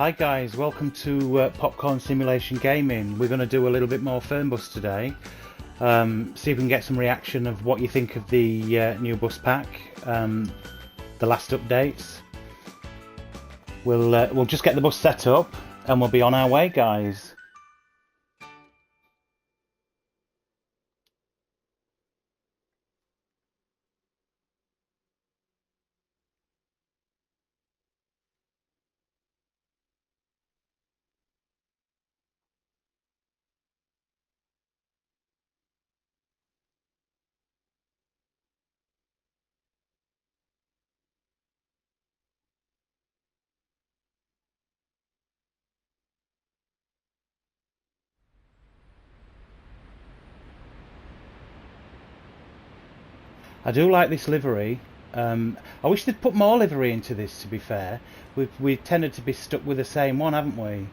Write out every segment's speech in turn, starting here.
Hi guys, welcome to Popcorn Simulation Gaming. We're going to do a little bit more fernbus today. See if we can get some reaction of what you think of the new bus pack, the last updates. We'll just get the bus set up and we'll be on our way, guys. I do like this livery. I wish they'd put more livery into this, to be fair. We've tended to be stuck with the same one, haven't we?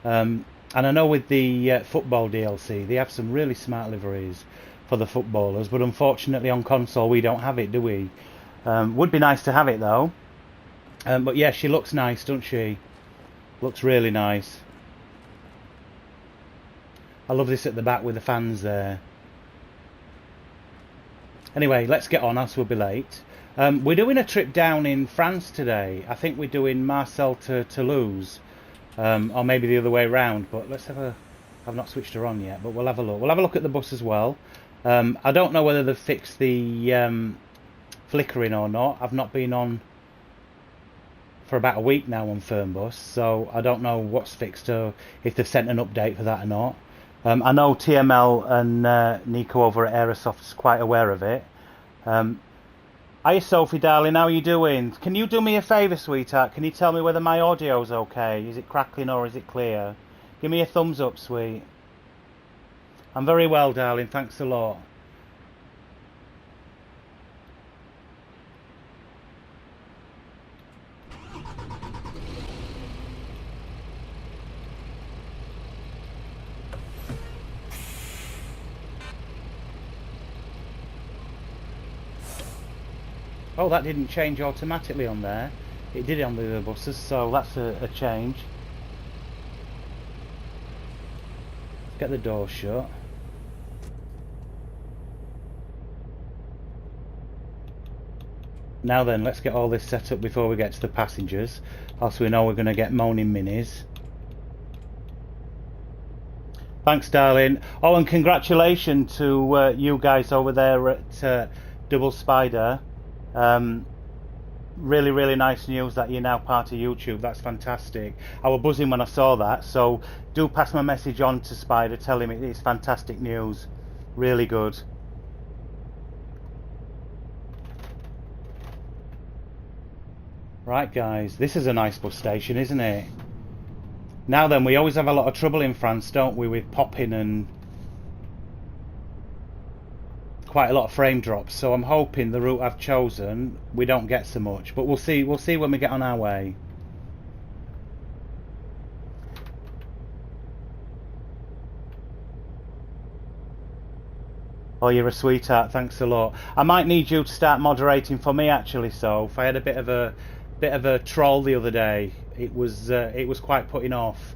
And I know with the football DLC, they have some really smart liveries for the footballers, but unfortunately on console we don't have it, do we? Would be nice to have it though. But yeah, she looks nice, doesn't she? Looks really nice. I love this at the back with the fans there. Anyway, let's get on, else we'll be late. We're doing a trip down in France today. I think we're doing Marseille to Toulouse, or maybe the other way around. But let's have a. I've not switched her on yet, but we'll have a look. We'll have a look at the bus as well. I don't know whether they've fixed the flickering or not. I've not been on for about a week now on fernbus, so I don't know what's fixed or if they've sent an update for that or not. I know TML and Nico over at Aerosoft's quite aware of it. Hiya Sophie darling, how are you doing? Can you do me a favour, sweetheart? Can you tell me whether my audio's okay? Is it crackling or is it clear? Give me a thumbs up, sweet. I'm very well, darling, thanks a lot. Oh, that didn't change automatically on there. It did on the other buses, so that's a change. Get the door shut. Now then, let's get all this set up before we get to the passengers. Else we know we're going to get moaning minis. Thanks, darling. Oh, and congratulations to you guys over there at Double Spider. Really nice news that you're now part of YouTube. That's fantastic. I was buzzing when I saw that, so do pass my message on to Spider, tell him it's fantastic news. Really good. Right guys, this is a nice bus station, isn't it? Now then, we always have a lot of trouble in France, don't we, with popping and quite a lot of frame drops, so I'm hoping the route I've chosen we don't get so much, but we'll see when we get on our way. Oh, you're a sweetheart, thanks a lot. I might need you to start moderating for me actually, so if I had a bit of a troll the other day, it was quite putting off.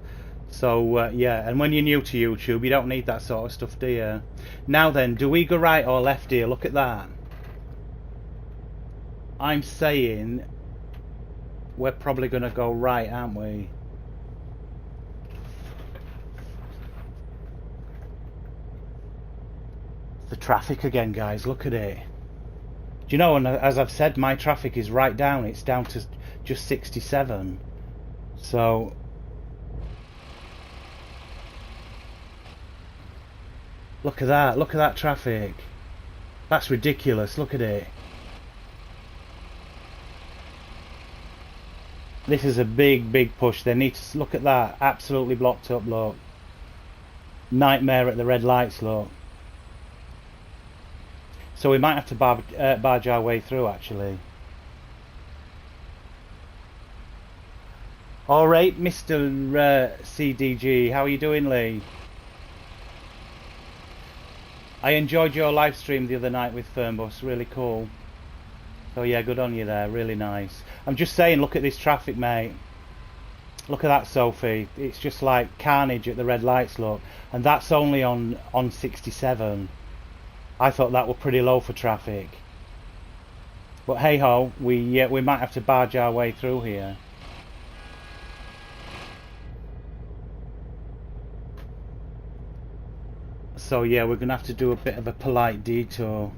So yeah, and when you're new to YouTube, you don't need that sort of stuff, do you? Now then, do we go right or left here? Look at that. I'm saying we're probably going to go right, aren't we? The traffic again, guys, look at it. Do you know, and as I've said, my traffic is right down. It's down to just 67. So look at that traffic. That's ridiculous, look at it. This is a big push. They need to look at that, absolutely blocked up, look. Nightmare at the red lights, look. So we might have to barge our way through actually. Alright, Mr. CDG, how are you doing, Lee? I enjoyed your live stream the other night with Fernbus, really cool. So yeah, good on you there, really nice. I'm just saying, look at this traffic, mate. Look at that, Sophie. It's just like carnage at the red lights, look. And that's only on 67. I thought that were pretty low for traffic. But hey ho, we might have to barge our way through here. So yeah, we're gonna have to do a bit of a polite detour.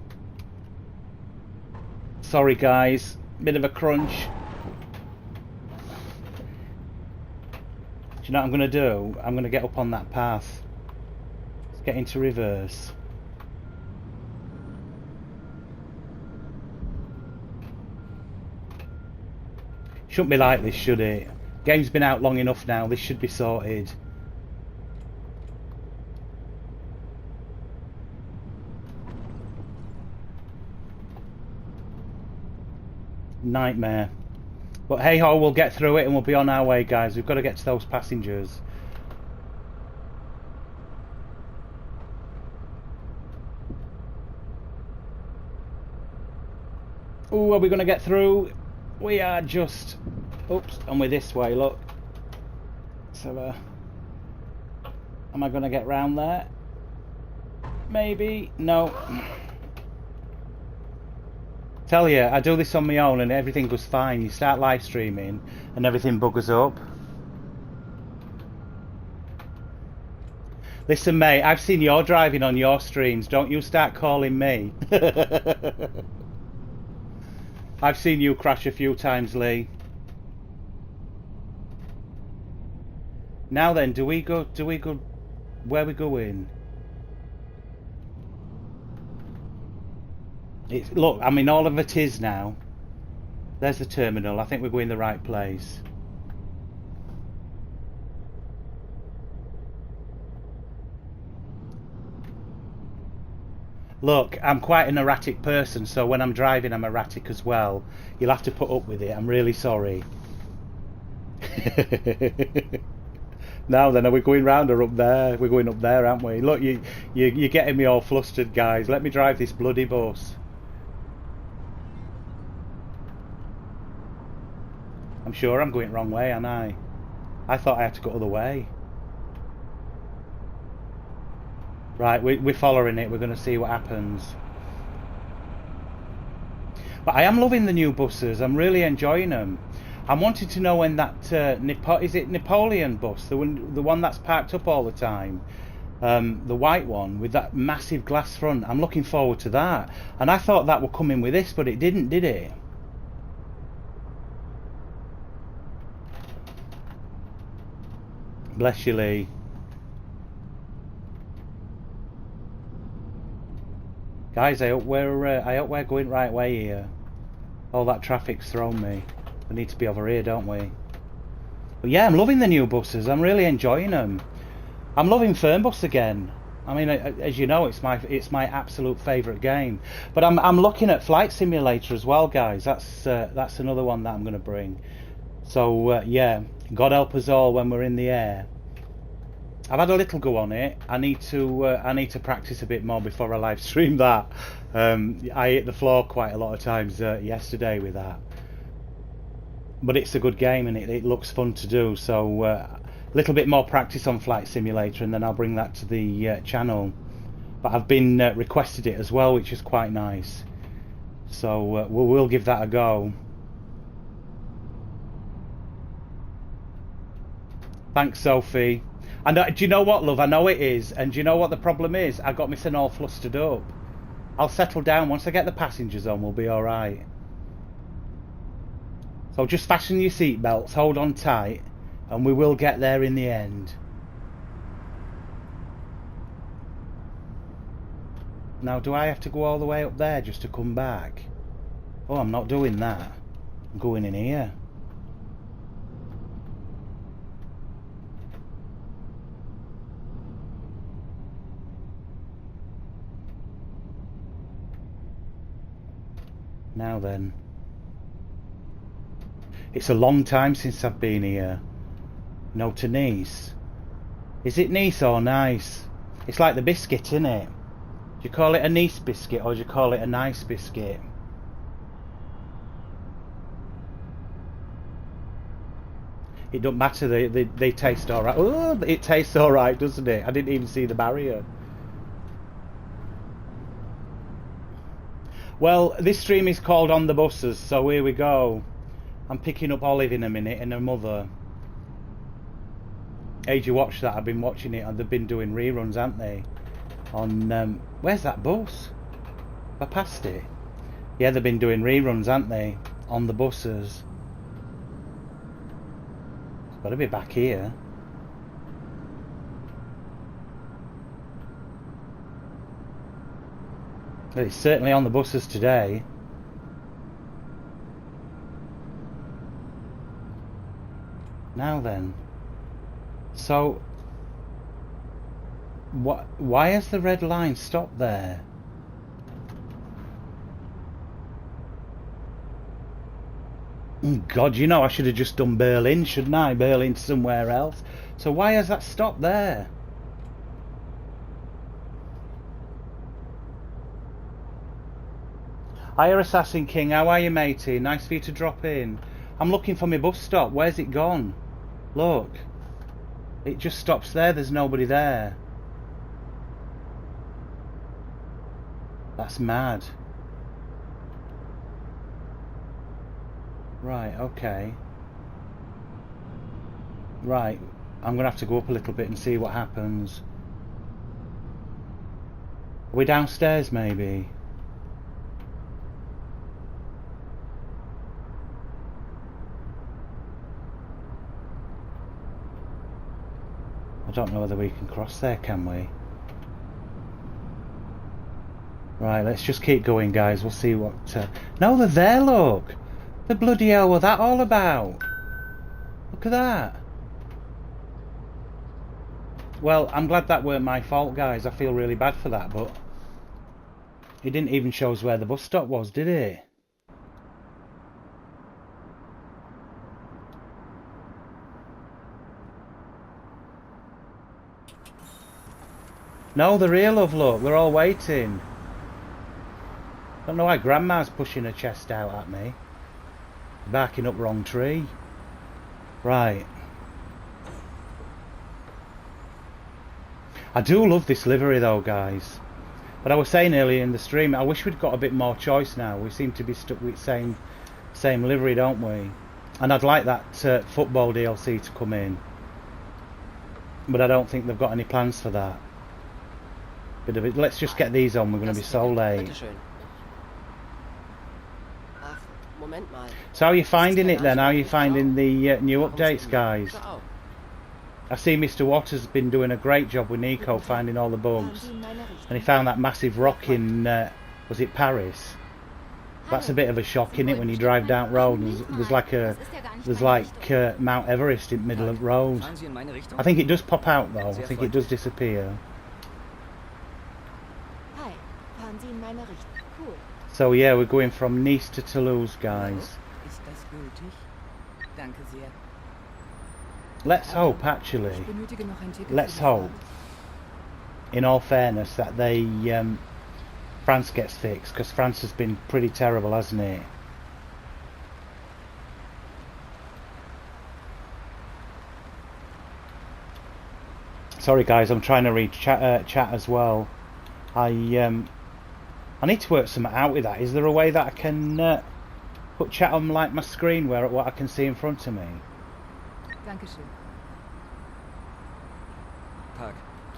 Sorry guys, bit of a crunch. Do you know what I'm gonna do? I'm gonna get up on that path. Let's get into reverse. Shouldn't be like this, should it? Game's been out long enough now, this should be sorted. Nightmare. But hey ho, we'll get through it and we'll be on our way, guys. We've got to get to those passengers. Oh, are we going to get through? We are just... Oops, and we're this way, look. So, am I going to get round there? Maybe. No. Tell you, I do this on my own and everything goes fine. You start live streaming and everything buggers up. Listen mate, I've seen your driving on your streams. Don't you start calling me. I've seen you crash a few times, Lee. Now then, do we go, where are we going? Look, I mean, all of it is now. There's the terminal. I think we're going the right place. Look, I'm quite an erratic person, so when I'm driving I'm erratic as well. You'll have to put up with it. I'm really sorry. Now then, are we going round or up there? We're going up there, aren't we? Look, you're getting me all flustered, guys. Let me drive this bloody bus. I'm sure I'm going the wrong way, aren't I? I thought I had to go the other way. Right, we're following it. We're going to see what happens. But I am loving the new buses. I'm really enjoying them. I'm wanting to know when that is it Napoleon bus, the one that's parked up all the time, the white one with that massive glass front. I'm looking forward to that. And I thought that would come in with this, but it didn't, did it? Bless you, Lee. Guys, I hope we're going right way here. All that traffic's thrown me. We need to be over here, don't we? But yeah, I'm loving the new buses. I'm really enjoying them. I'm loving Fernbus again. I mean, as you know, it's my absolute favourite game. But I'm looking at Flight Simulator as well, guys. That's another one that I'm going to bring. So yeah, God help us all when we're in the air. I've had a little go on it. I need to practice a bit more before I live stream that. I hit the floor quite a lot of times yesterday with that. But it's a good game and it looks fun to do. So a little bit more practice on Flight Simulator and then I'll bring that to the channel. But I've been requested it as well, which is quite nice. So we'll give that a go. Thanks, Sophie. And do you know what, love? I know it is. And do you know what the problem is? I got myself all flustered up. I'll settle down. Once I get the passengers on, we'll be alright. So just fasten your seatbelts, hold on tight, and we will get there in the end. Now, do I have to go all the way up there just to come back? Oh, I'm not doing that. I'm going in here. Now then. It's a long time since I've been here. No, to Nice. Is it Nice or Nice? It's like the biscuit, isn't it? Do you call it a Nice biscuit or do you call it a nice biscuit? It don't matter, they taste alright. Oh, it tastes alright, doesn't it? I didn't even see the barrier. Well, this stream is called On the Buses, so here we go. I'm picking up Olive in a minute and her mother. Age, you watch that? I've been watching it, and they've been doing reruns, haven't they? On, where's that bus? Have I passed it? Yeah, they've been doing reruns, haven't they? On the buses. It's got to be back here. But it's certainly on the buses today. Now then. So, why has the red line stopped there? God, you know, I should have just done Berlin, shouldn't I? Berlin somewhere else. So why has that stopped there? Hiya, Assassin King, how are you, matey? Nice for you to drop in. I'm looking for my bus stop. Where's it gone? Look. It just stops there. There's nobody there. That's mad. Right, okay. Right, I'm going to have to go up a little bit and see what happens. Are we downstairs, maybe? I don't know whether we can cross there, can we? Right, let's just keep going, guys. We'll see what... No, they're there, look! The bloody hell was that all about? Look at that. Well, I'm glad that weren't my fault, guys. I feel really bad for that, but... It didn't even show us where the bus stop was, did it? No, they're here, love, look. They're all waiting. Don't know why Grandma's pushing her chest out at me. Barking up wrong tree. Right. I do love this livery though, guys. But I was saying earlier in the stream, I wish we'd got a bit more choice now. We seem to be stuck with same livery, don't we? And I'd like that football DLC to come in. But I don't think they've got any plans for that. Bit of it. Let's just get these on, we're going to be so late. So how are you finding it then? How are you finding the new updates, guys? I see Mr. Waters has been doing a great job with Nico finding all the bugs. And he found that massive rock in, was it Paris? That's a bit of a shock, isn't it, when you drive down road and there's like Mount Everest in the middle of the road. I think it does pop out though, I think it does disappear. So yeah, we're going from Nice to Toulouse, guys. Let's hope, actually, let's hope, in all fairness, that they, France gets fixed, because France has been pretty terrible, hasn't it? Sorry guys, I'm trying to read chat as well. I need to work something out with that. Is there a way that I can put chat on like my screen where what I can see in front of me?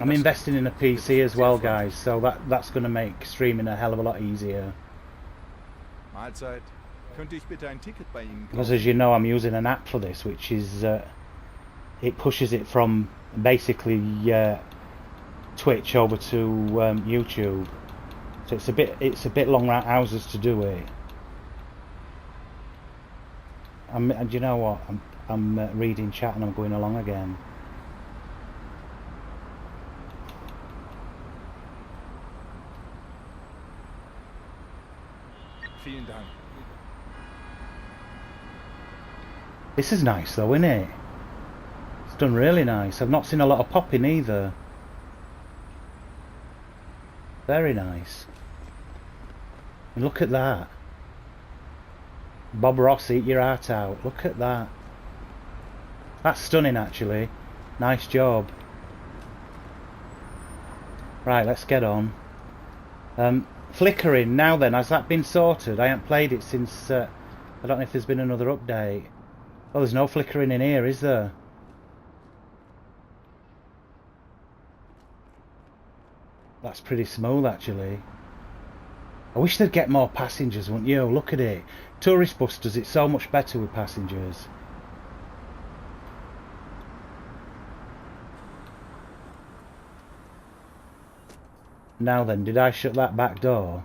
I'm investing in a PC as well, guys, so that's going to make streaming a hell of a lot easier. Because as you know, I'm using an app for this, which is it pushes it from basically Twitch over to YouTube. So it's a bit long hours to do it. And you know what? I'm reading chat and I'm going along again. This is nice though, isn't it? It's done really nice. I've not seen a lot of popping either. Very nice. And look at that. Bob Ross, eat your heart out. Look at that. That's stunning, actually. Nice job. Right, let's get on. Flickering, now then, has that been sorted? I haven't played it since... I don't know if there's been another update. Oh, there's no flickering in here, is there? That's pretty smooth, actually. I wish they'd get more passengers, wouldn't you? Look at it. Tourist bus does it so much better with passengers. Now then, did I shut that back door?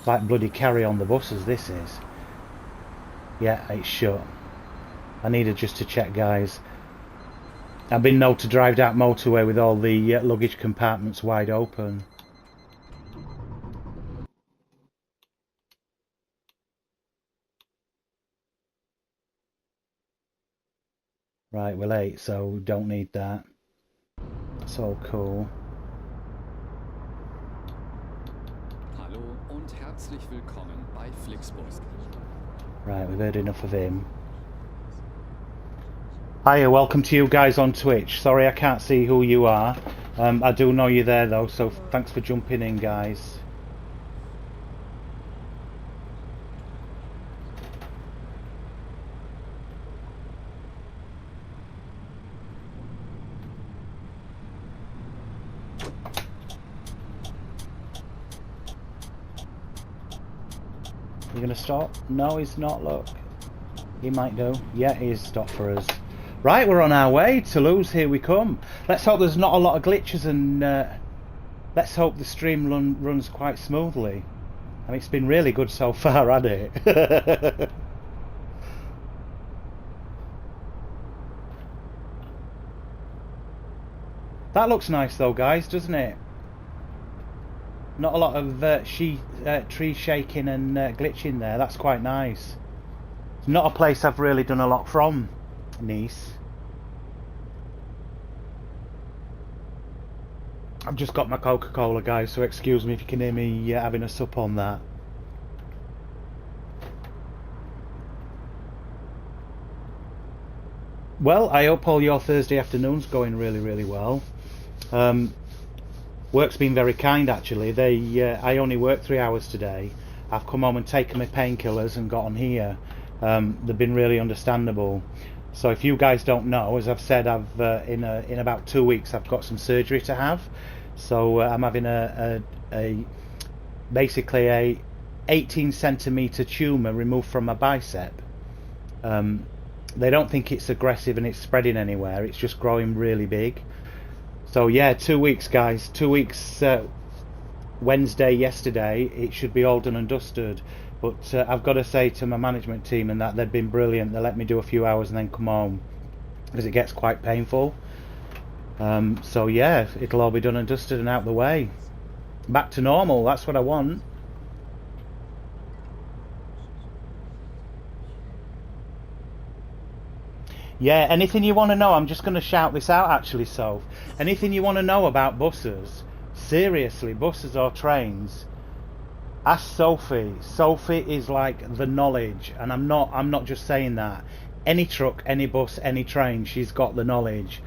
Like bloody carry on the buses, this is. Yeah, it's shut. I needed just to check, guys. I've been known to drive down motorway with all the luggage compartments wide open. Right, we're late, so we don't need that. That's all cool. Hallo und herzlich willkommen bei Flixbus. Right, we've heard enough of him. Hiya, welcome to you guys on Twitch. Sorry I can't see who you are. I do know you're there though, so thanks for jumping in, guys. You gonna stop? No, he's not, look. He might do. Yeah, he's stopped for us. Right, we're on our way. Toulouse, here we come. Let's hope there's not a lot of glitches and let's hope the stream runs quite smoothly. I mean, it's been really good so far, hasn't it? That looks nice though, guys, doesn't it? Not a lot of tree shaking and glitching there. That's quite nice. It's not a place I've really done a lot from, Nice. I've just got my Coca-Cola, guys, so excuse me if you can hear me having a sup on that. Well, I hope all your Thursday afternoon's going really, really well. Work's been very kind, actually. I only worked 3 hours today. I've come home and taken my painkillers and got on here. They've been really understandable. So if you guys don't know, as I've said, in about 2 weeks I've got some surgery to have. So I'm having basically a 18 centimeter tumour removed from my bicep. They don't think it's aggressive and it's spreading anywhere. It's just growing really big. So yeah, 2 weeks, guys. 2 weeks. Wednesday, yesterday, it should be all done and dusted. But I've got to say to my management team and that they've been brilliant. They let me do a few hours and then come home because it gets quite painful. So yeah, it'll all be done and dusted and out the way. Back to normal. That's what I want. Yeah, anything you want to know, I'm just going to shout this out actually, Soph. Anything you want to know about buses, seriously, buses or trains, ask Sophie. Sophie is like the knowledge, and I'm not just saying that. Any truck, any bus, any train, she's got the knowledge.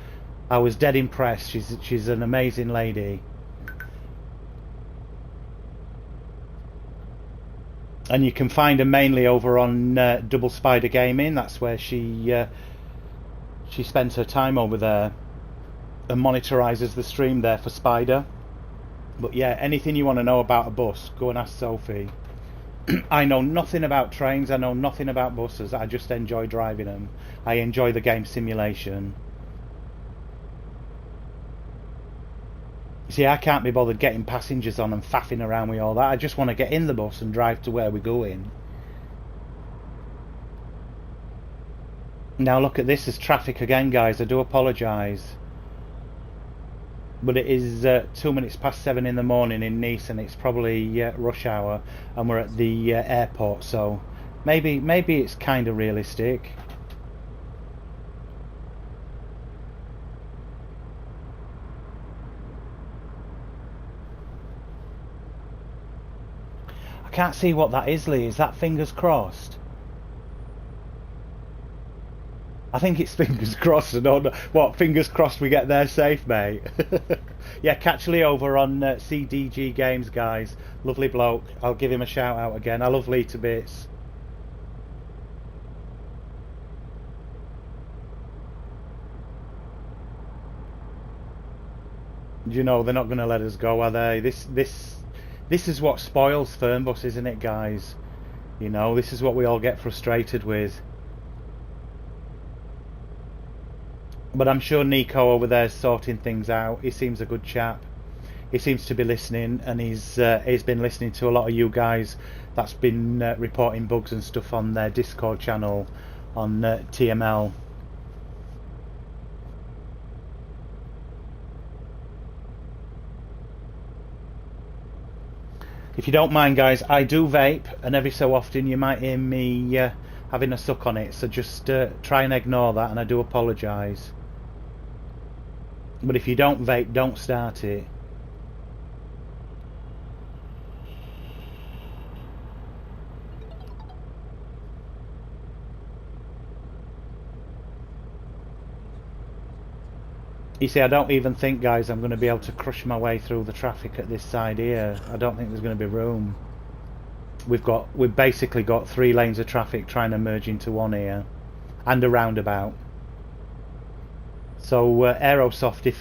I was dead impressed. She's an amazing lady. And you can find her mainly over on Double Spider Gaming. That's where she spends her time over there and monitorizes the stream there for Spider. But yeah, anything you want to know about a bus, go and ask Sophie. I know nothing about trains, I know nothing about buses, I just enjoy driving them. I enjoy the game Simulation. You see, I can't be bothered getting passengers on and faffing around with all that. I just want to get in the bus and drive to where we're going. Now look at this as traffic again, guys. I do apologise, but it is 2 minutes past 7 in the morning in Nice, and it's probably rush hour, and we're at the airport. So maybe it's kind of realistic. I can't see what that is, Lee. Is that fingers crossed? I think it's fingers crossed. And on what, fingers crossed we get there safe, mate. Yeah, catch Lee over on CDG Games, guys. Lovely bloke. I'll give him a shout out again. I love Lee to bits. You know they're not going to let us go, are they? This is what spoils Fernbus, isn't it, guys? You know, this is what we all get frustrated with. But I'm sure Nico over there is sorting things out. He seems a good chap. He seems to be listening, and he's been listening to a lot of you guys that's been reporting bugs and stuff on their Discord channel on TML. If you don't mind, guys, I do vape, and every so often you might hear me having a suck on it, so just try and ignore that, and I do apologise. But if you don't vape, don't start it. You see, I don't even think, guys, I'm going to be able to crush my way through the traffic at this side here. I don't think there's going to be room. We've basically got 3 lanes of traffic trying to merge into one here, and a roundabout. So Aerosoft, if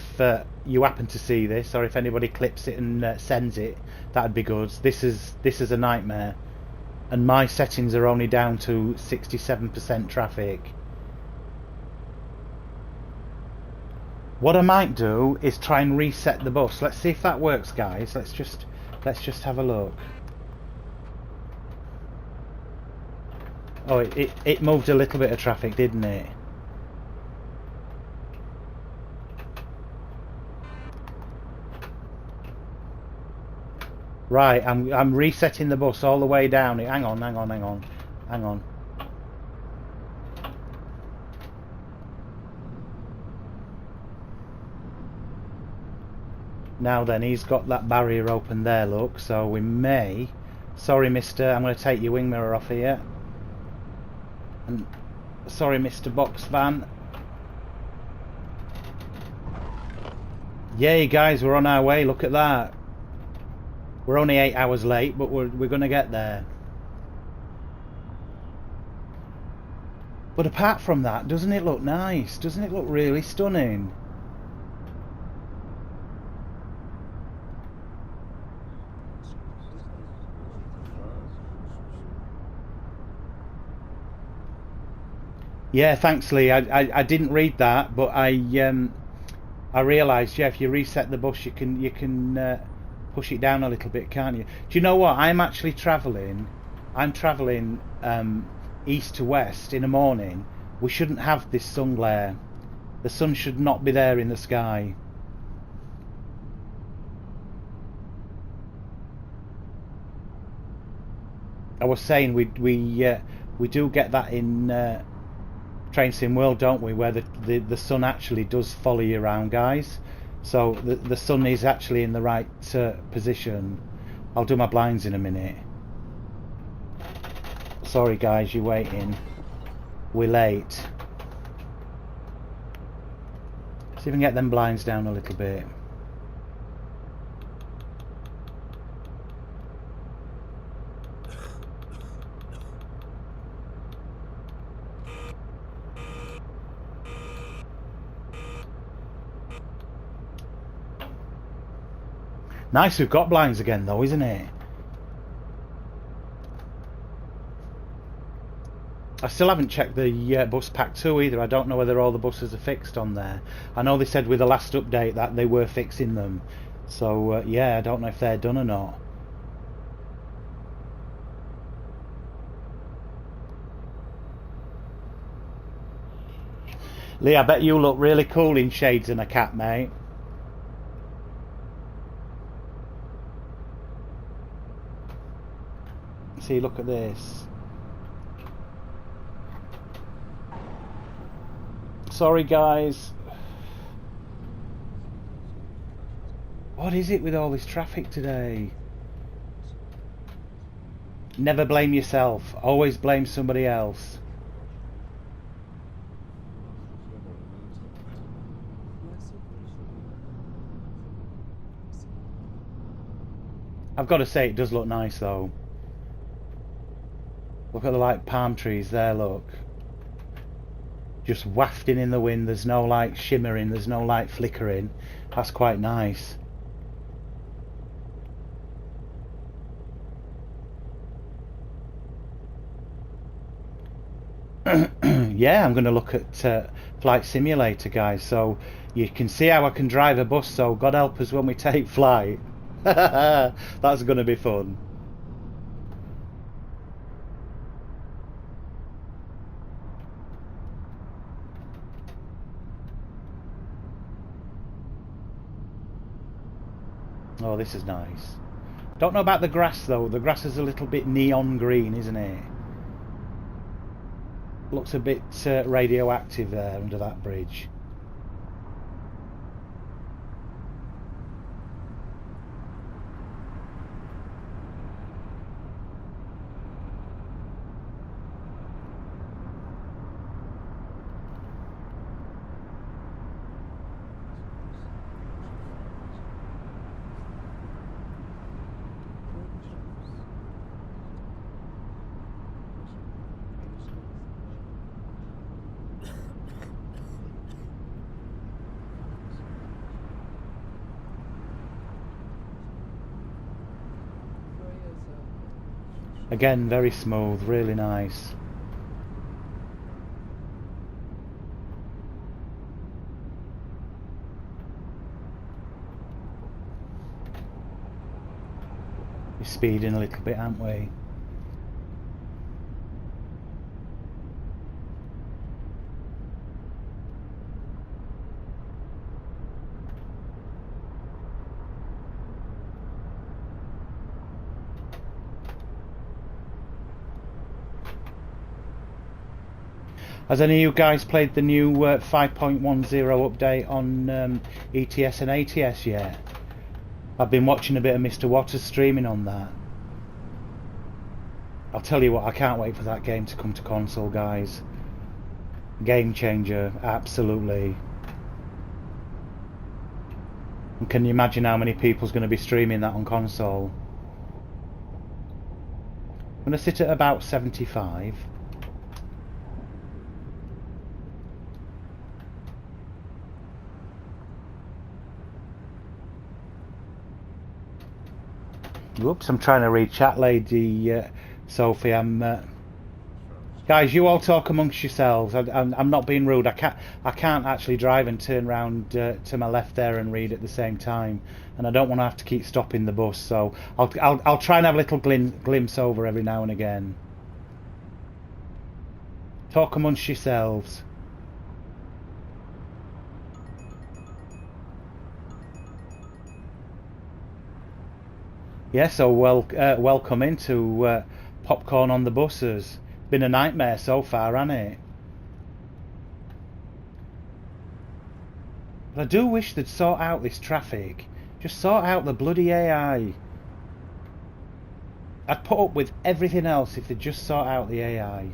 you happen to see this, or if anybody clips it and sends it, that'd be good. This is a nightmare, and my settings are only down to 67% traffic. What I might do is try and reset the bus. Let's see if that works, guys. Let's just have a look. Oh, it moved a little bit of traffic, didn't it? Right, I'm resetting the bus all the way down. Hang on. Now then, he's got that barrier open there, look, so we may... Sorry, mister, I'm going to take your wing mirror off here. And sorry, Mr. Box Van. Yay, guys, we're on our way, look at that. We're only 8 hours late, but we're going to get there. But apart from that, doesn't it look nice? Doesn't it look really stunning? Yeah, thanks, Lee. I didn't read that, but I realised, yeah, if you reset the bus, you can push it down a little bit, can't you? Do you know what? I'm actually travelling. I'm travelling east to west in the morning. We shouldn't have this sun glare. The sun should not be there in the sky. I was saying we do get that in Train Sim World, don't we, where the sun actually does follow you around, guys. So the sun is actually in the right position. I'll do my blinds in a minute. Sorry guys, you're waiting. We're late. See if we can get them blinds down a little bit. Nice, we've got blinds again though, isn't it? I still haven't checked the bus pack 2 either. I don't know whether all the buses are fixed on there. I know they said with the last update that they were fixing them. So yeah, I don't know if they're done or not. Lee, I bet you look really cool in shades and a cap, mate. See, look at this. Sorry guys. What is it with all this traffic today? Never blame yourself. Always blame somebody else. I've got to say it does look nice though. Look at the like palm trees there, look. Just wafting in the wind, there's no light shimmering, there's no light flickering. That's quite nice. Yeah, I'm going to look at Flight Simulator, guys, so you can see how I can drive a bus, so God help us when we take flight. That's going to be fun. Oh, this is nice. Don't know about the grass though. The grass is a little bit neon green, isn't it? Looks a bit radioactive there under that bridge. Again, very smooth, really nice. We're speeding a little bit, aren't we? Has any of you guys played the new 5.10 update on ETS and ATS yet? I've been watching a bit of Mr. Waters streaming on that. I'll tell you what, I can't wait for that game to come to console, guys. Game changer, absolutely. And can you imagine how many people's going to be streaming that on console? I'm going to sit at about 75. Whoops, I'm trying to read chat, lady Sophie. Guys, you all talk amongst yourselves. I'm not being rude. I can't actually drive and turn round to my left there and read at the same time, and I don't want to have to keep stopping the bus. So I'll try and have a little glimpse over every now and again. Talk amongst yourselves. Yeah, so welcome into Popcorn on the Buses. Been a nightmare so far, hasn't it? But I do wish they'd sort out this traffic. Just sort out the bloody AI. I'd put up with everything else if they'd just sort out the AI.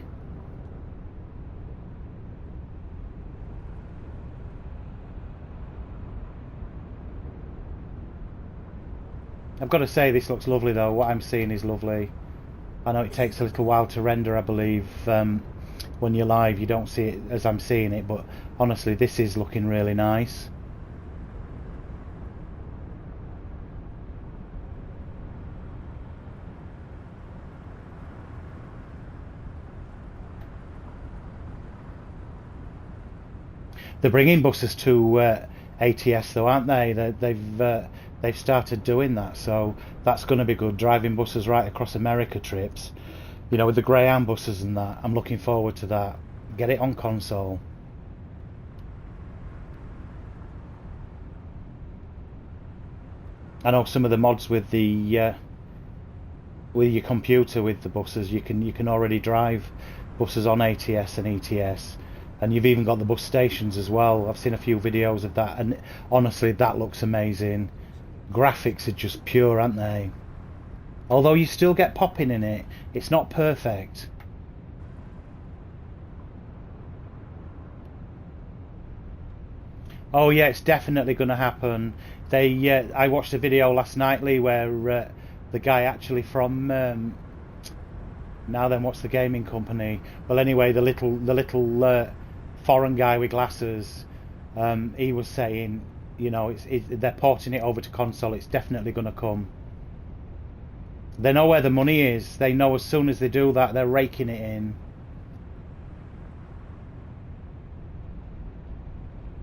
I've got to say, this looks lovely though. What I'm seeing is lovely. I know it takes a little while to render, I believe. When you're live you don't see it as I'm seeing it, but honestly this is looking really nice. They're bringing buses to ATS though, aren't they? They've started doing that, so that's going to be good. Driving buses right across America trips, you know, with the Greyhound buses and that. I'm looking forward to that. Get it on console. I know some of the mods with the with your computer with the buses, you can already drive buses on ATS and ETS, and you've even got the bus stations as well. I've seen a few videos of that, and honestly that looks amazing. Graphics are just pure, aren't they? Although you still get popping in it, it's not perfect. Oh yeah, it's definitely going to happen. I watched a video last night, Lee, where The guy actually from now then, what's the gaming company? Well, anyway, the little foreign guy with glasses. He was saying, you know, they're porting it over to console. It's definitely going to come. They know where the money is. They know as soon as they do that, they're raking it in.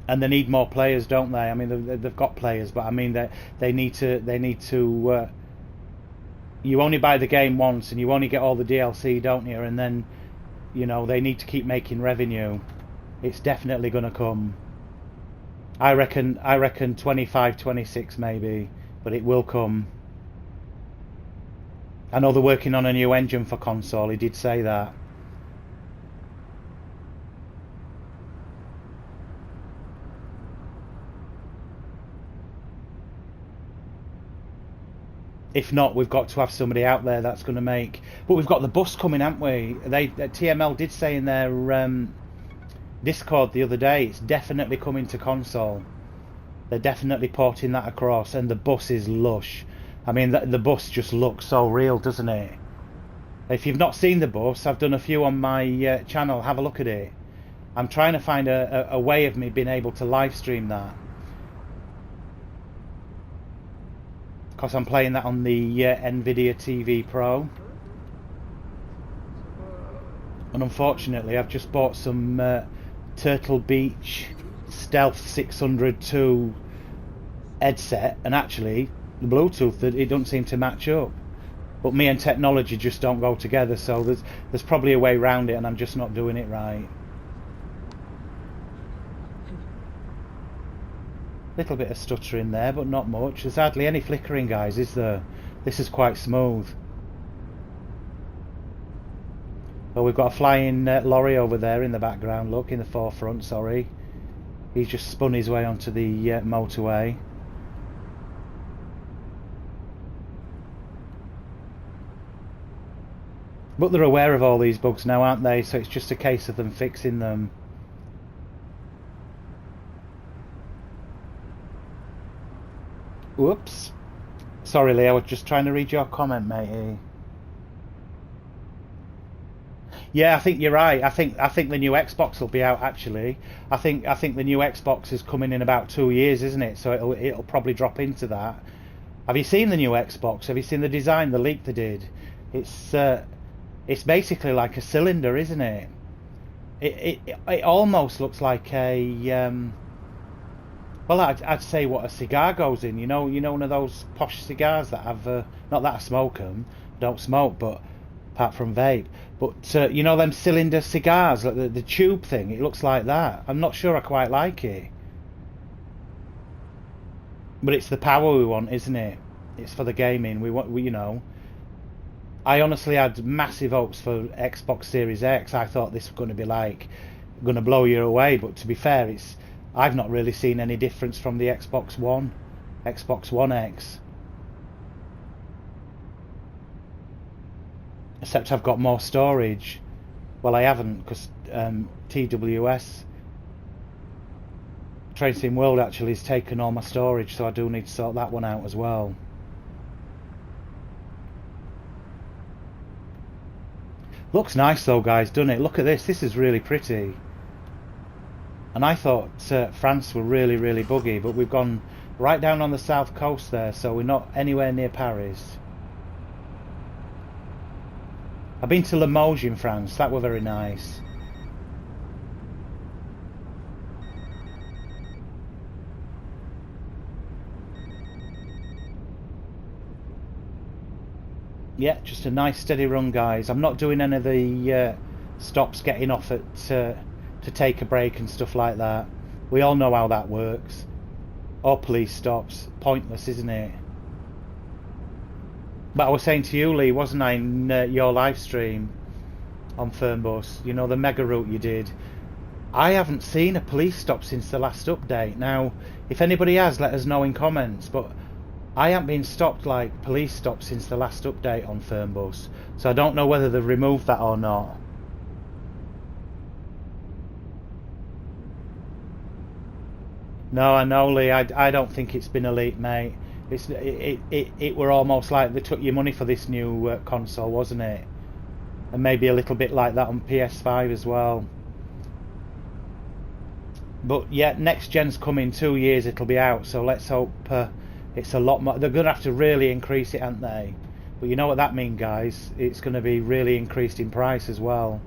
And they need more players, don't they? I mean, they've got players, but I mean, they need to. You only buy the game once, and you only get all the DLC, don't you? And then, you know, they need to keep making revenue. It's definitely going to come. I reckon 25, 26 maybe, but it will come. I know they're working on a new engine for console. He did say that. If not, we've got to have somebody out there that's going to make. But we've got the bus coming, haven't we? TML did say in their Discord the other day, it's definitely coming to console. They're definitely porting that across, and the bus is lush. I mean, the bus just looks so real, doesn't it? If you've not seen the bus, I've done a few on my channel. Have a look at it. I'm trying to find a way of me being able to live stream that, because I'm playing that on the Nvidia TV Pro. And unfortunately, I've just bought some Turtle Beach Stealth 602 headset, and actually the Bluetooth, it doesn't seem to match up. But me and technology just don't go together, so there's probably a way around it, and I'm just not doing it right. Little bit of stuttering there, but not much. There's hardly any flickering, guys, is there? This is quite smooth. Well, we've got a flying lorry over there in the background, look, in the forefront, sorry. He's just spun his way onto the motorway. But they're aware of all these bugs now, aren't they? So it's just a case of them fixing them. Whoops. Sorry, Lee, I was just trying to read your comment, matey. Yeah, I think you're right. I think the new Xbox will be out actually. I think the new Xbox is coming in about 2 years, isn't it? So it'll probably drop into that. Have you seen the new Xbox? Have you seen the design, the leak they did? It's basically like a cylinder, isn't it? It almost looks like a well, I'd say what a cigar goes in. You know one of those posh cigars that have not that I smoke them, don't smoke, but apart from vape. But you know them cylinder cigars, like the tube thing. It looks like that. I'm not sure I quite like it, but it's the power we want, isn't it? It's for the gaming. We you know. I honestly had massive hopes for Xbox Series X. I thought this was going to be like going to blow you away, but to be fair, I've not really seen any difference from the Xbox One X. Except I've got more storage. Well, I haven't, because TWS Train Sim World actually has taken all my storage, so I do need to sort that one out as well. Looks nice though, guys, doesn't it? Look at this. This is really pretty. And I thought France were really, really buggy, but we've gone right down on the south coast there, so we're not anywhere near Paris. I've been to Limoges in France. That were very nice. Yeah, just a nice steady run, guys. I'm not doing any of the stops getting off at to take a break and stuff like that. We all know how that works. Or police stops. Pointless, isn't it? But I was saying to you, Lee, wasn't I, in your live stream on Fernbus, you know, the mega route you did, I haven't seen a police stop since the last update. Now, if anybody has, let us know in comments, but I haven't been stopped like police stops since the last update on Fernbus, so I don't know whether they've removed that or not. No, I know, Lee, I don't think it's been elite, mate. It were almost like they took your money for this new console, wasn't it? And maybe a little bit like that on PS5 as well. But yeah, next gen's coming 2 years. It'll be out. So let's hope it's a lot more. They're going to have to really increase it, aren't they? But you know what that means, guys? It's going to be really increased in price as well.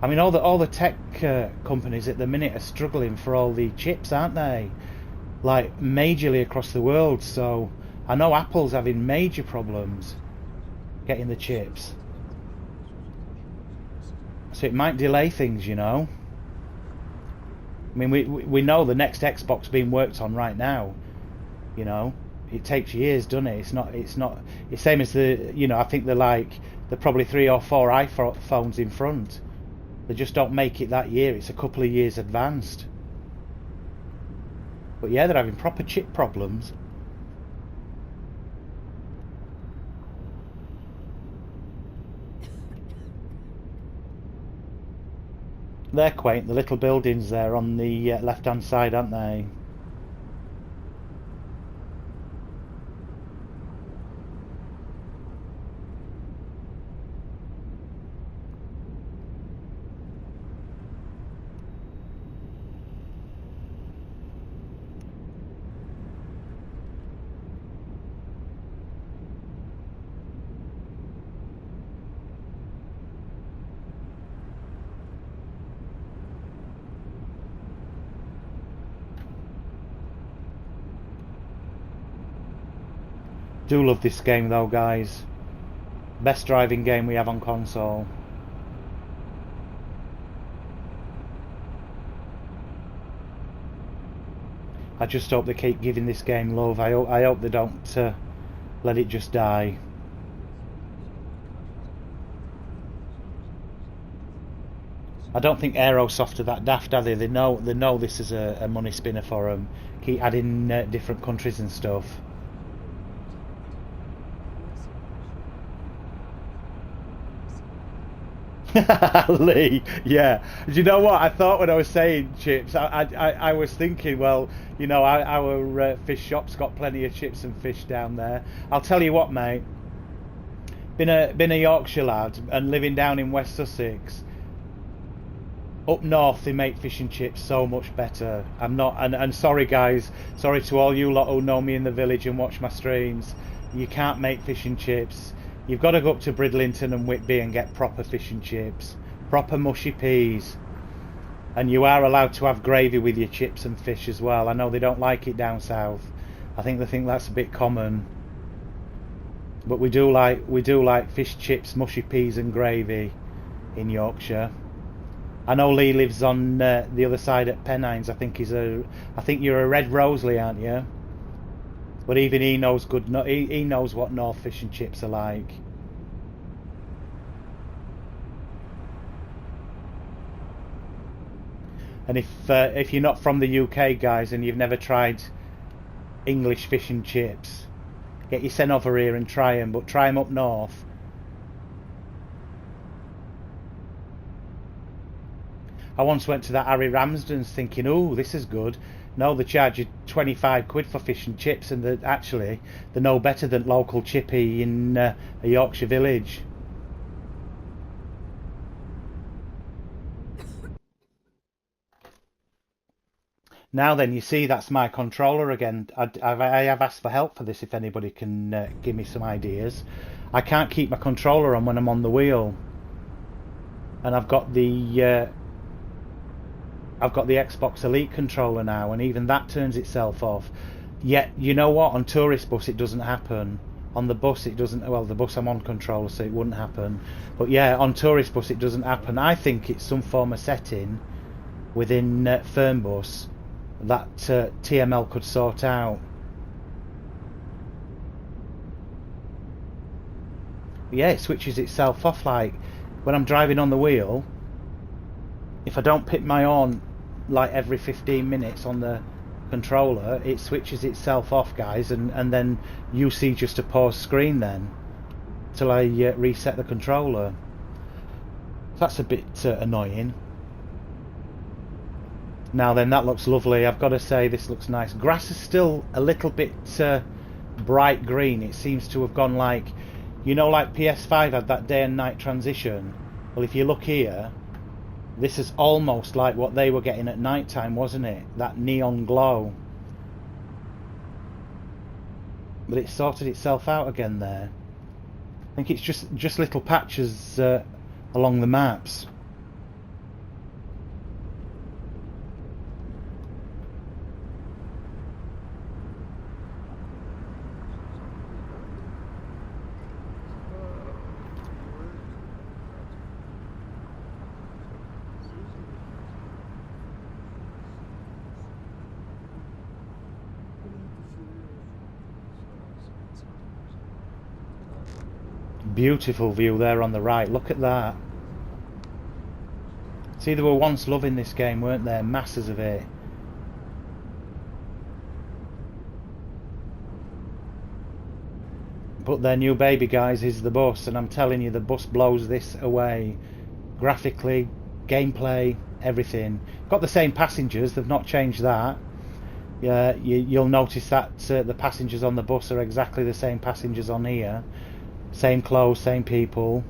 I mean, all the tech companies at the minute are struggling for all the chips, aren't they? Like majorly across the world. So I know Apple's having major problems getting the chips. So it might delay things, you know. I mean, we know the next Xbox being worked on right now. You know, it takes years, doesn't it? It's same as the, you know, I think they're probably 3 or 4 iPhones in front. They just don't make it that year. It's a couple of years advanced. But yeah, they're having proper chip problems. They're quaint, the little buildings there on the left hand side, aren't they? Do love this game though, guys. Best driving game we have on console. I just hope they keep giving this game love. I hope they don't let it just die. I don't think Aerosoft are that daft, are they? They know this is a money spinner for them. Keep adding different countries and stuff. Lee, yeah. Do you know what I thought when I was saying chips? I was thinking, well, you know, our fish shop's got plenty of chips and fish down there. I'll tell you what, mate. Been a Yorkshire lad and living down in West Sussex. Up north, they make fish and chips so much better. I'm not, and sorry guys, sorry to all you lot who know me in the village and watch my streams. You can't make fish and chips. You've got to go up to Bridlington and Whitby and get proper fish and chips, proper mushy peas, and you are allowed to have gravy with your chips and fish as well. I know they don't like it down south. I think they think that's a bit common, but we do like fish, chips, mushy peas, and gravy in Yorkshire. I know Lee lives on the other side at Pennines. I think you're a Red Roseley, aren't you? But even he knows he knows what North fish and chips are like. And if you're not from the UK, guys, and you've never tried English fish and chips, get you sent over here and try them. But try them up north. I once went to that Harry Ramsden's thinking, oh, this is good. No, they charge you 25 quid for fish and chips, and they're no better than local chippy in a Yorkshire village. Now then, you see, that's my controller again. I have asked for help for this, if anybody can give me some ideas. I can't keep my controller on when I'm on the wheel. And I've got the Xbox Elite controller now, and even that turns itself off. Yet, you know what? On tourist bus it doesn't happen. On the bus it doesn't. Well, the bus I'm on controller, so it wouldn't happen. But yeah, on tourist bus it doesn't happen. I think it's some form of setting within fernbus that TML could sort out. But yeah, it switches itself off. Like when I'm driving on the wheel, if I don't pick my on like every 15 minutes on the controller, it switches itself off, guys, and then you see just a pause screen then till I reset the controller. That's a bit annoying. Now then, that looks lovely. I've got to say, this looks nice. Grass is still a little bit bright green. It seems to have gone like, you know, like PS5 had that day and night transition. Well, if you look here, this is almost like what they were getting at night time, wasn't it? That neon glow. But it sorted itself out again there. I think it's just little patches along the maps. Beautiful view there on the right. Look at that. See, they were once loving this game, weren't there? Masses of it. But their new baby, guys, is the bus, and I'm telling you, the bus blows this away. Graphically, gameplay, everything. Got the same passengers, they've not changed that. Yeah, you'll notice that the passengers on the bus are exactly the same passengers on here. Same clothes, same people.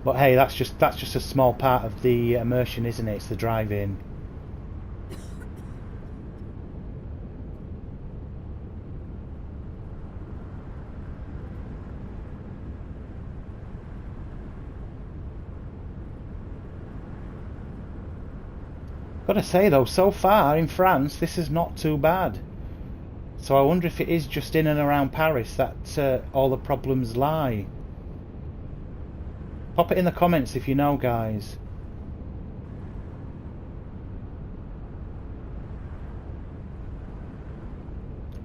But hey, that's just a small part of the immersion, isn't it? It's the drive-in. Gotta say though, so far in France, this is not too bad. So I wonder if it is just in and around Paris that all the problems lie. Pop it in the comments if you know, guys.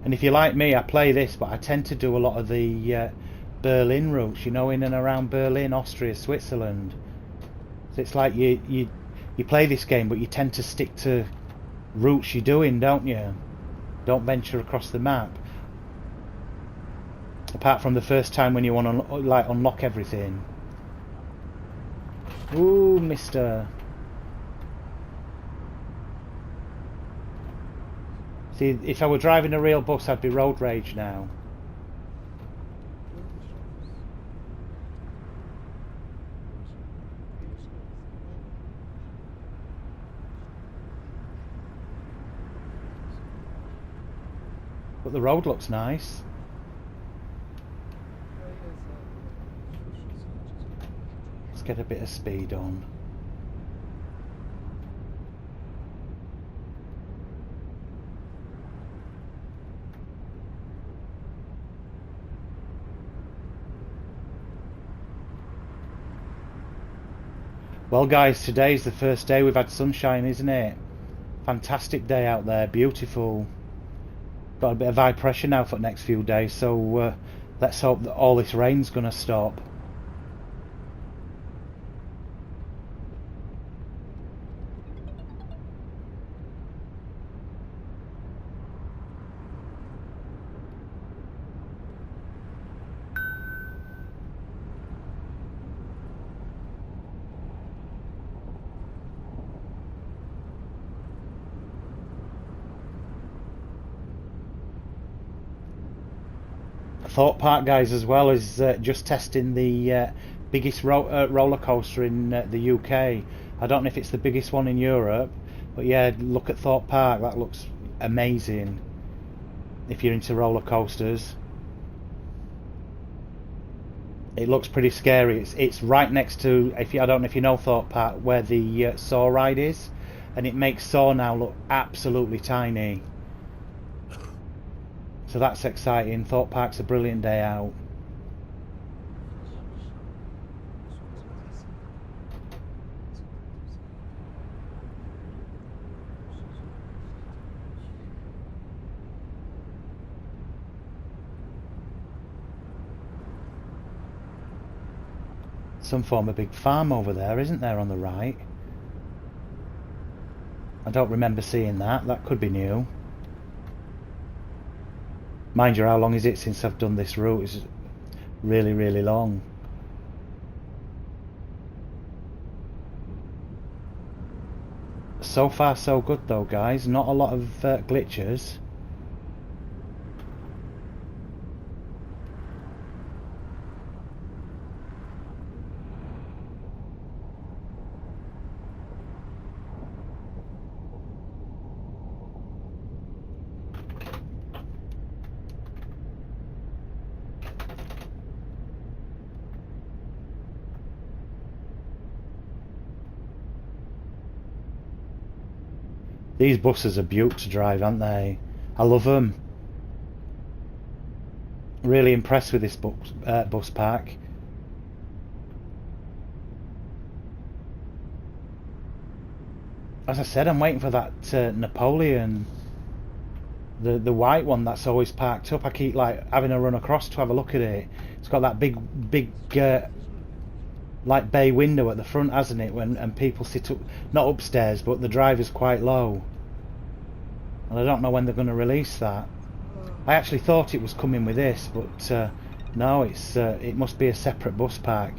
And if you're like me, I play this, but I tend to do a lot of the Berlin routes, you know, in and around Berlin, Austria, Switzerland. So it's like you play this game, but you tend to stick to routes you're doing, don't you? Don't venture across the map. Apart from the first time when you want to like unlock everything. Ooh, mister. See, if I were driving a real bus, I'd be road rage now. But the road looks nice. Let's get a bit of speed on. Well guys, today's the first day we've had sunshine, isn't it? Fantastic day out there, beautiful. Got a bit of high pressure now for the next few days, so let's hope that all this rain's gonna stop. Thought Park, guys, as well, is just testing the biggest roller coaster in the UK. I don't know if it's the biggest one in Europe, but yeah, look at Thought Park. That looks amazing if you're into roller coasters. It looks pretty scary. It's right next to, I don't know if you know Thought Park, where the Saw ride is, and it makes Saw now look absolutely tiny. So that's exciting. Thought Park's a brilliant day out. Some form of big farm over there, isn't there, on the right? I don't remember seeing that. That could be new. Mind you, how long is it since I've done this route? It's really, really long. So far so good though, guys. Not a lot of glitches. These buses are beaut to drive, aren't they? I love them. Really impressed with this bus park. As I said, I'm waiting for that Napoleon, the white one that's always parked up. I keep like having to run across to have a look at it. It's got that big like bay window at the front, hasn't it? And people sit up, not upstairs, but the driver's quite low. And I don't know when they're going to release that. I actually thought it was coming with this, but no, it must be a separate bus park.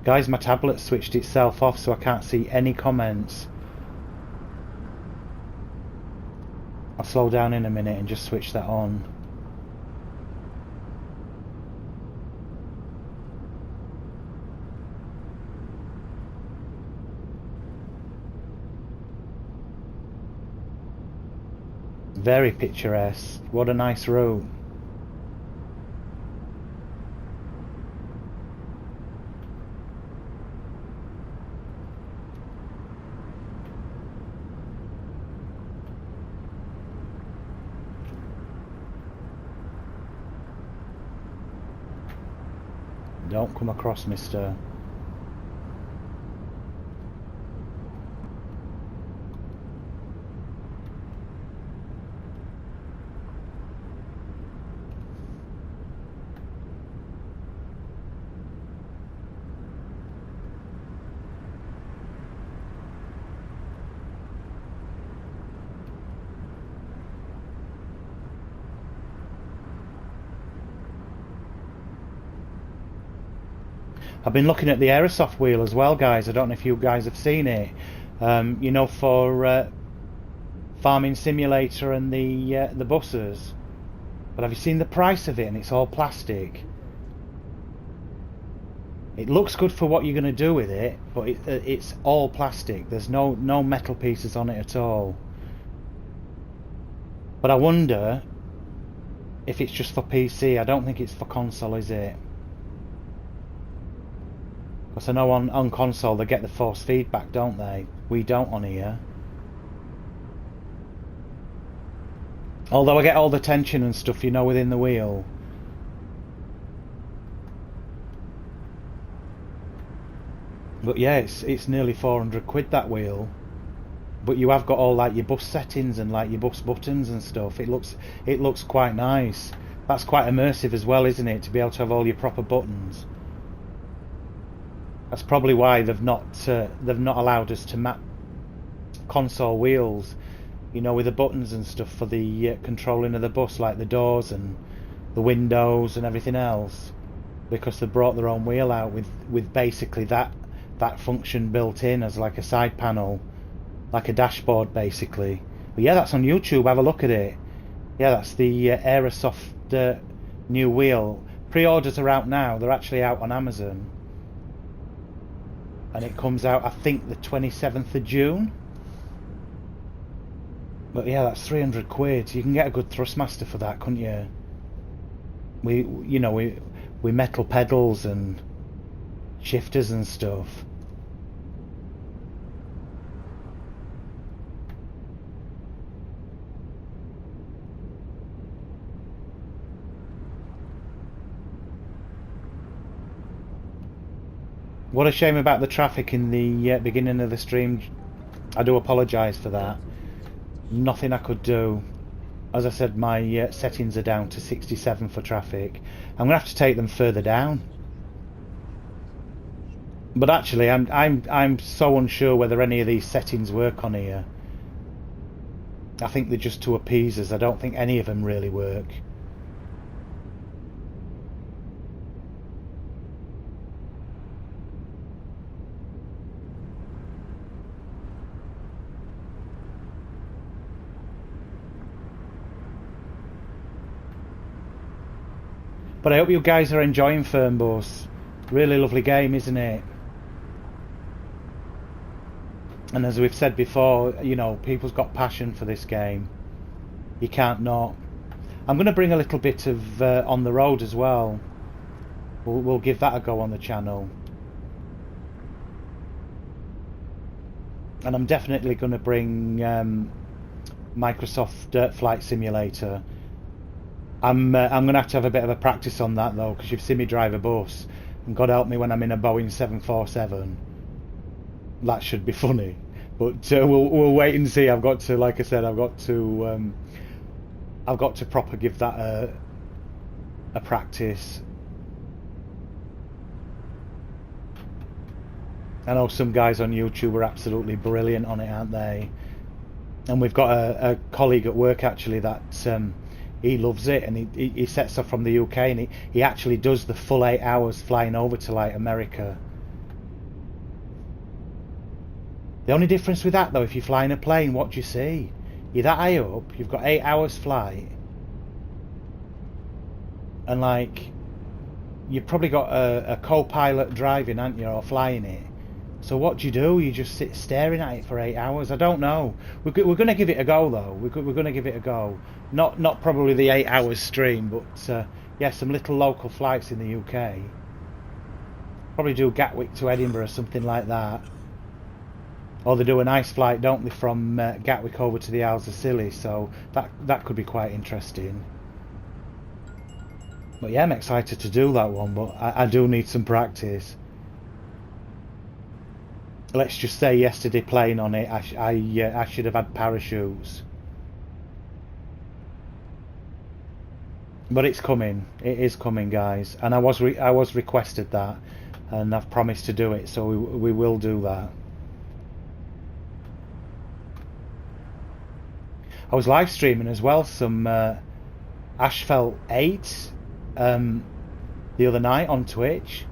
Guys, my tablet switched itself off, so I can't see any comments. I'll slow down in a minute and just switch that on. Very picturesque. What a nice route. Don't come across, mister. I've been looking at the airsoft wheel as well, guys. I don't know if you guys have seen it. You know, for Farming Simulator and the buses. But have you seen the price of it? And it's all plastic. It looks good for what you're going to do with it, but it's all plastic. There's no metal pieces on it at all. But I wonder if it's just for PC. I don't think it's for console, is it? Because I know on console they get the force feedback, don't they? We don't on here. Although I get all the tension and stuff, you know, within the wheel. But yeah, it's nearly 400 quid, that wheel. But you have got all like your bus settings and like your bus buttons and stuff. It looks quite nice. That's quite immersive as well, isn't it? To be able to have all your proper buttons. That's probably why they've not allowed us to map console wheels, you know, with the buttons and stuff for the controlling of the bus, like the doors and the windows and everything else, because they brought their own wheel out with basically that function built in as like a side panel, like a dashboard basically. But yeah, that's on YouTube. Have a look at it. Yeah, that's the airsoft new wheel. Pre-orders are out now. They're actually out on Amazon. And it comes out, I think, the 27th of June. But yeah, that's 300 quid. You can get a good Thrustmaster for that, couldn't you? We metal pedals and shifters and stuff. What a shame about the traffic in the beginning of the stream. I do apologise for that. Nothing I could do. As I said, my settings are down to 67 for traffic. I'm gonna have to take them further down. But actually, I'm so unsure whether any of these settings work on here. I think they're just to appease us. I don't think any of them really work. But I hope you guys are enjoying fernbus. Really lovely game, isn't it? And as we've said before, you know, people's got passion for this game. You can't not. I'm going to bring a little bit of on the road as well. We'll give that a go on the channel. And I'm definitely going to bring Microsoft Flight Simulator. I'm going to have a bit of a practice on that though, because you've seen me drive a bus, and God help me when I'm in a Boeing 747. That should be funny, but we'll wait and see. I've got to, like I said, I've got to proper give that a practice. I know some guys on YouTube are absolutely brilliant on it, aren't they? And we've got a colleague at work actually that he loves it, and he sets off from the UK, and he actually does the full 8 hours flying over to like America. The only difference with that though, if you fly in a plane, what do you see? You're that high up, you've got 8 hours flight, and like you've probably got a co-pilot driving, haven't you, or flying it. So what do? You just sit staring at it for 8 hours? I don't know. We're going to give it a go though. We're going to give it a go. Not probably the 8 hours stream, but yeah, some little local flights in the UK. Probably do Gatwick to Edinburgh or something like that. Or they do a nice flight, don't they, from Gatwick over to the Isles of Scilly. So that could be quite interesting. But yeah, I'm excited to do that one, but I do need some practice. Let's just say yesterday playing on it, I should have had parachutes. But it's coming. It is coming, guys. And I was requested that, and I've promised to do it, so we will do that. I was live streaming as well some Asphalt 8 the other night on Twitch.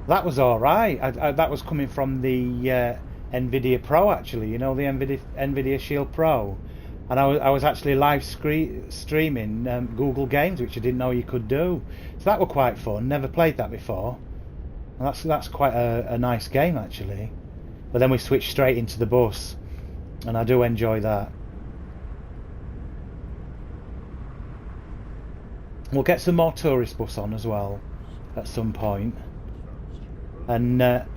That was alright. That was coming from the Nvidia Pro actually, you know, the Nvidia Shield Pro. And I was actually live streaming Google Games, which I didn't know you could do. So that was quite fun. Never played that before. And that's quite a nice game actually. But then we switched straight into the bus, and I do enjoy that. We'll get some more tourist bus on as well at some point. And not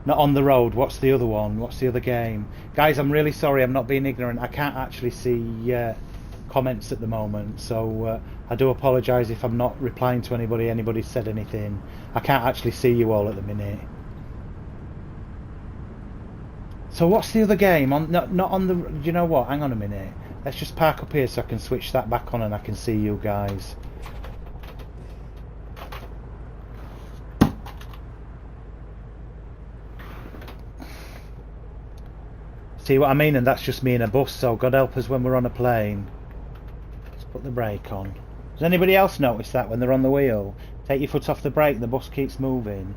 on the road. What's the other one? What's the other game? Guys, I'm really sorry, I'm not being ignorant. I can't actually see comments at the moment, so I do apologise if I'm not replying to anybody said anything. I can't actually see you all at the minute. So what's the other game? Not on the... You know what? Hang on a minute. Let's just park up here so I can switch that back on and I can see you guys. See what I mean? And that's just me in a bus, so God help us when we're on a plane. Let's put the brake on. Does anybody else notice that when they're on the wheel? Take your foot off the brake, the bus keeps moving.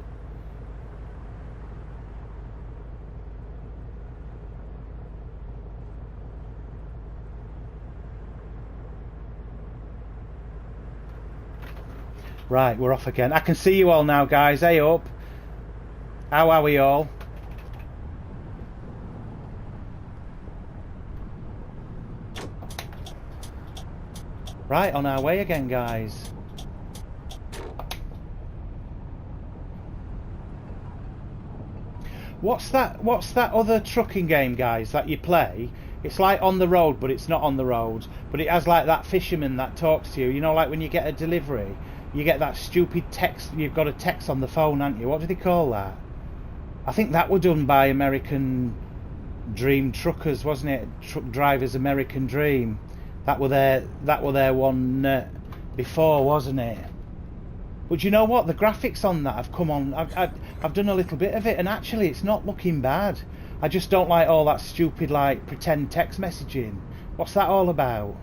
Right, we're off again. I can see you all now, guys. Hey up. How are we all? Right, on our way again, guys. What's that other trucking game, guys, that you play? It's like On the Road, but it's not on the road. But it has like that fisherman that talks to you. You know, like when you get a delivery, you get that stupid text. You've got a text on the phone, haven't you? What do they call that? I think that was done by American Dream Truckers, wasn't it? Truck Drivers American Dream. That were their one before, wasn't it? But you know what? The graphics on that have come on. I've done a little bit of it, and actually, it's not looking bad. I just don't like all that stupid, like, pretend text messaging. What's that all about?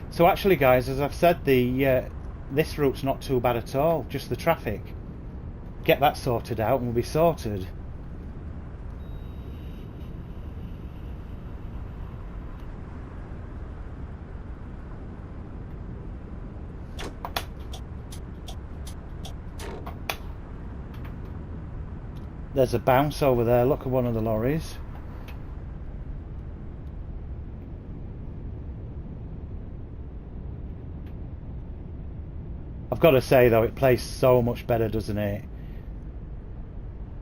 So actually, guys, as I've said, this route's not too bad at all. Just the traffic. Get that sorted out, and we'll be sorted. There's a bounce over there. Look at one of the lorries. I've got to say though, it plays so much better, doesn't it?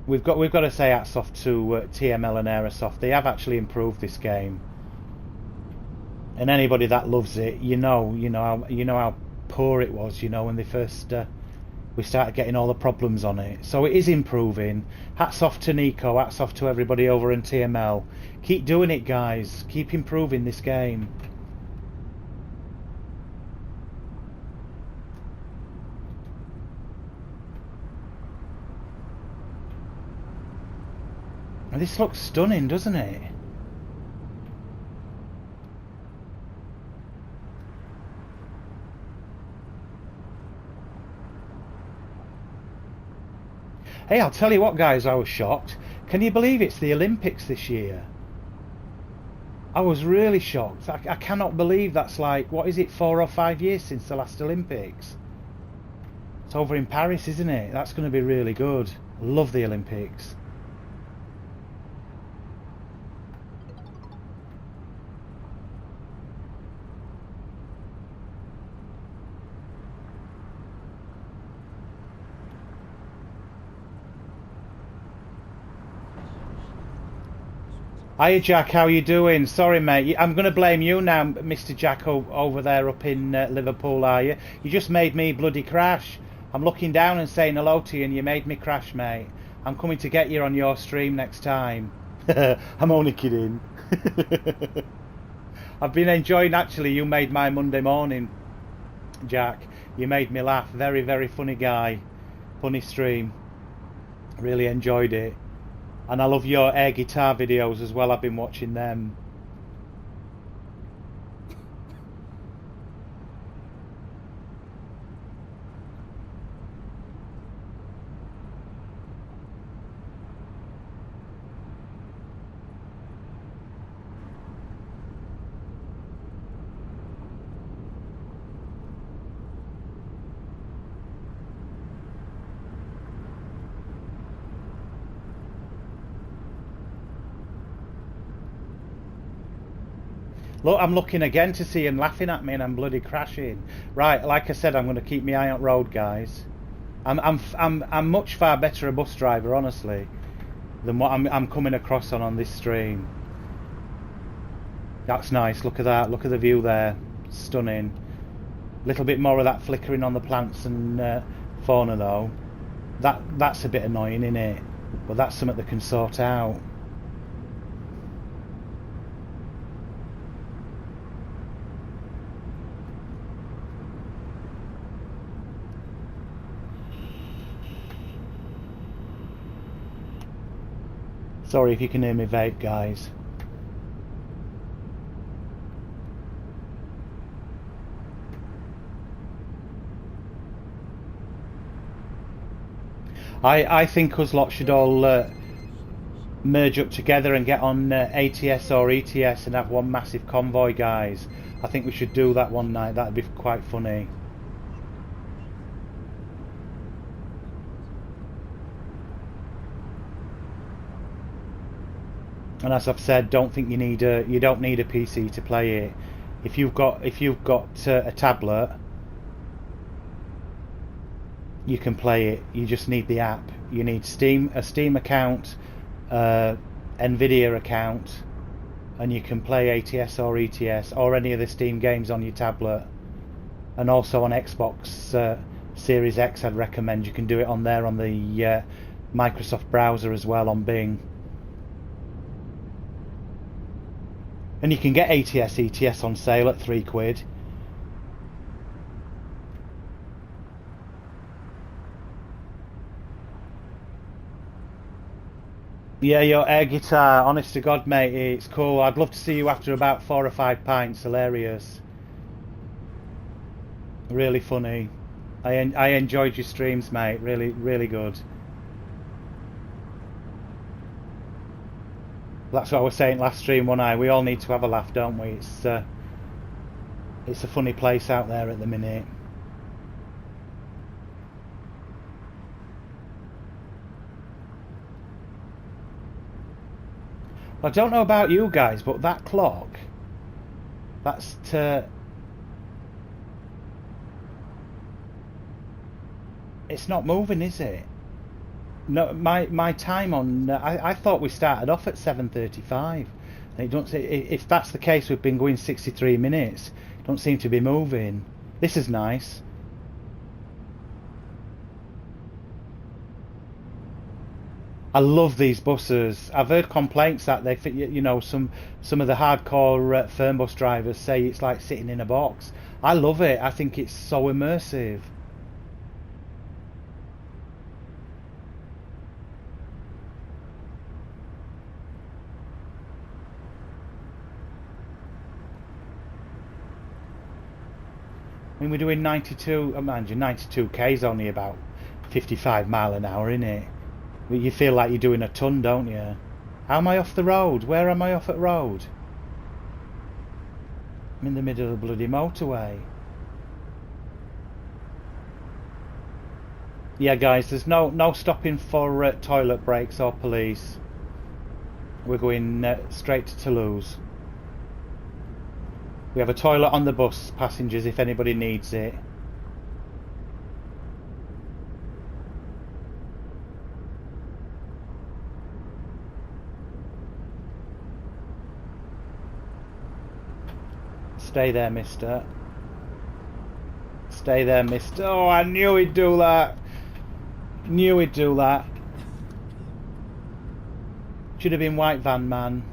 We've got to say hats off to TML and Aerosoft. They have actually improved this game. And anybody that loves it, you know how poor it was. You know, when they first we started getting all the problems on it. So it is improving. Hats off to Nico. Hats off to everybody over in TML. Keep doing it, guys. Keep improving this game. And this looks stunning, doesn't it? Hey, I'll tell you what, guys, I was shocked. Can you believe it's the Olympics this year? I was really shocked. I cannot believe that's like, what is it, 4 or 5 years since the last Olympics? It's over in Paris, isn't it? That's going to be really good. Love the Olympics. Hiya Jack, how you doing? Sorry mate, I'm going to blame you now, Mr. Jack over there up in Liverpool, are you? You just made me bloody crash. I'm looking down and saying hello to you and you made me crash, mate. I'm coming to get you on your stream next time. I'm only kidding. I've been enjoying, actually, you made my Monday morning, Jack. You made me laugh. Very, very funny guy. Funny stream. Really enjoyed it. And I love your air guitar videos as well. I've been watching them. Look, I'm looking again to see him laughing at me and I'm bloody crashing. Right, like I said, I'm going to keep my eye on road, guys. I'm much far better a bus driver, honestly, than what I'm coming across on this stream. That's nice. Look at that. Look at the view there. Stunning. A little bit more of that flickering on the plants and fauna, though. That's a bit annoying, isn't it? But that's something they can sort out. Sorry if you can hear me vape, guys. I think us lot should all merge up together and get on ATS or ETS and have one massive convoy, guys. I think we should do that one night. That'd be quite funny. And as I've said, don't think you don't need a PC to play it. If you've got a tablet, you can play it. You just need the app. You need a Steam account, Nvidia account, and you can play ATS or ETS or any of the Steam games on your tablet, and also on Xbox Series X, I'd recommend you can do it on there on the Microsoft browser as well on Bing. And you can get ATS ETS on sale at £3. Yeah, your air guitar, honest to God, mate, it's cool. I'd love to see you after about 4 or 5 pints. Hilarious. Really funny. I enjoyed your streams, mate. Really, really good. That's what I was saying last stream, wasn't I? We all need to have a laugh, don't we? It's a funny place out there at the minute. I don't know about you guys, but that clock, that's it's not moving, is it? No, my time on I thought we started off at 7:35. And it don't. If that's the case, we've been going 63 minutes. Don't seem to be moving. This is nice. I love these buses. I've heard complaints that they fit. You know, some of the hardcore fernbus drivers say it's like sitting in a box. I love it. I think it's so immersive. I mean, we're doing 92. Mind you, 92k is only about 55 mile an hour, isn't it? You feel like you're doing a ton, don't you? How am I off the road? Where am I off at road? I'm in the middle of the bloody motorway. Yeah, guys, there's no stopping for toilet breaks or police. We're going straight to Toulouse. We have a toilet on the bus, passengers, if anybody needs it. Stay there, mister. Stay there, mister. Oh, I knew he'd do that. Knew he'd do that. Should have been white van man.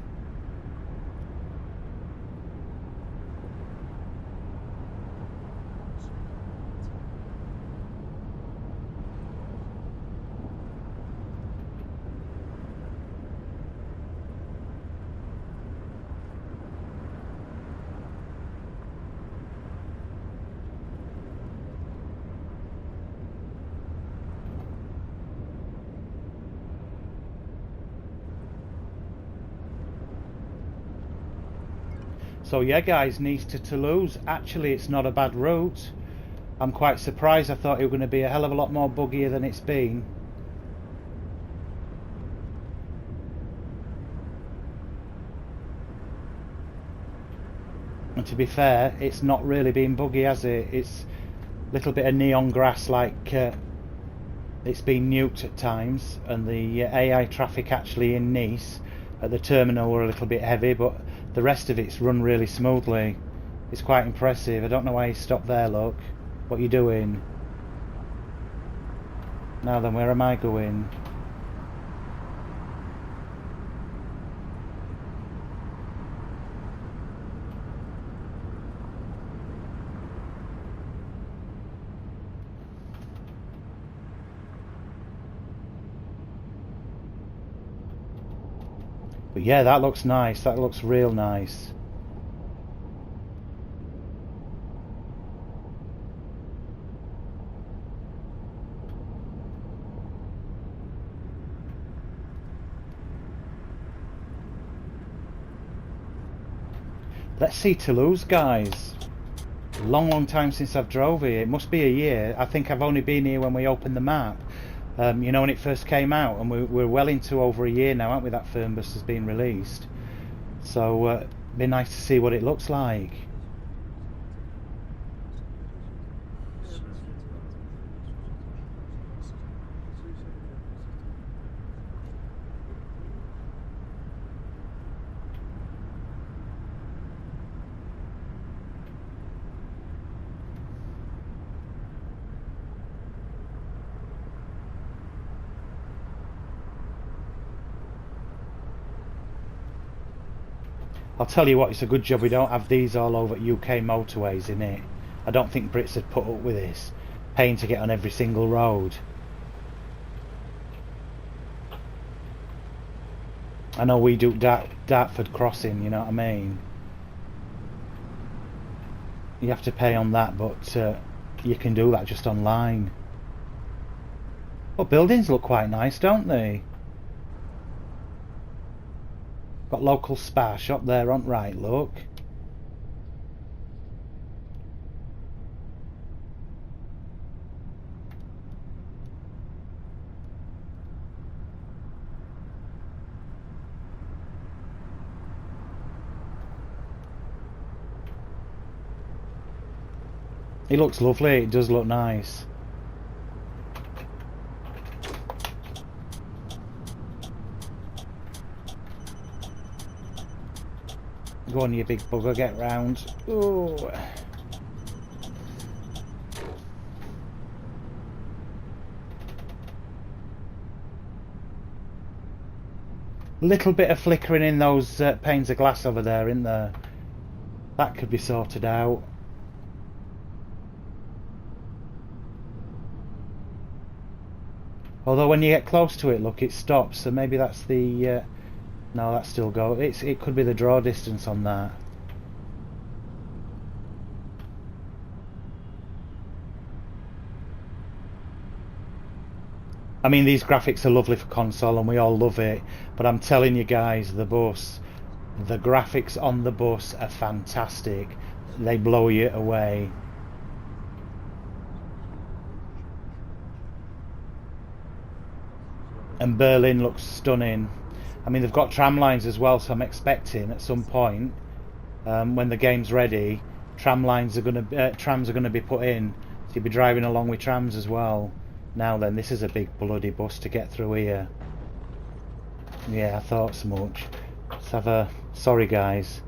So yeah, guys, Nice to Toulouse. Actually, it's not a bad route. I'm quite surprised. I thought it was going to be a hell of a lot more buggier than it's been. And to be fair, it's not really been buggy, has it? It's a little bit of neon grass, like it's been nuked at times, and the AI traffic actually in Nice at the terminal were a little bit heavy, but the rest of it's run really smoothly. It's quite impressive. I don't know why you stopped there, look. What are you doing? Now then, where am I going? But yeah, that looks nice. That looks real nice. Let's see Toulouse, guys. Long time since I've drove here. It must be a year. I think I've only been here when we opened the map. You know, when it first came out, and we're well into over a year now, aren't we, that fernbus has been released. So it'd be nice to see what it looks like. I'll tell you what, it's a good job we don't have these all over UK motorways in it. I don't think Brits would put up with this, paying to get on every single road. I know we do Dartford Crossing, you know what I mean? You have to pay on that, but you can do that just online. Well, buildings look quite nice, don't they? Got local spa shop there on right, look. It looks lovely, it does look nice. Go on, you big bugger, get round. Ooh. Little bit of flickering in those panes of glass over there, isn't there? That could be sorted out. Although when you get close to it, look, it stops. So maybe that's the... no, that still goes. It could be the draw distance on that. I mean, these graphics are lovely for console and we all love it. But I'm telling you guys, the graphics on the bus are fantastic. They blow you away. And Berlin looks stunning. I mean, they've got tram lines as well, so I'm expecting at some point, when the game's ready, trams are going to be put in, so you'll be driving along with trams as well. Now then, this is a big bloody bus to get through here. Yeah, I thought so much. Let's have a... Sorry guys.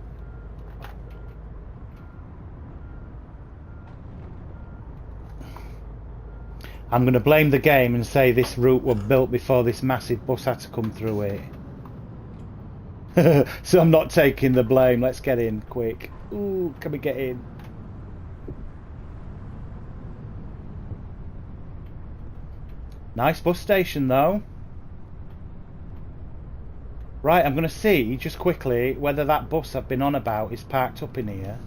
I'm going to blame the game and say this route was built before this massive bus had to come through it. So I'm not taking the blame. Let's get in quick. Ooh, can we get in? Nice bus station though. Right, I'm going to see just quickly whether that bus I've been on about is parked up in here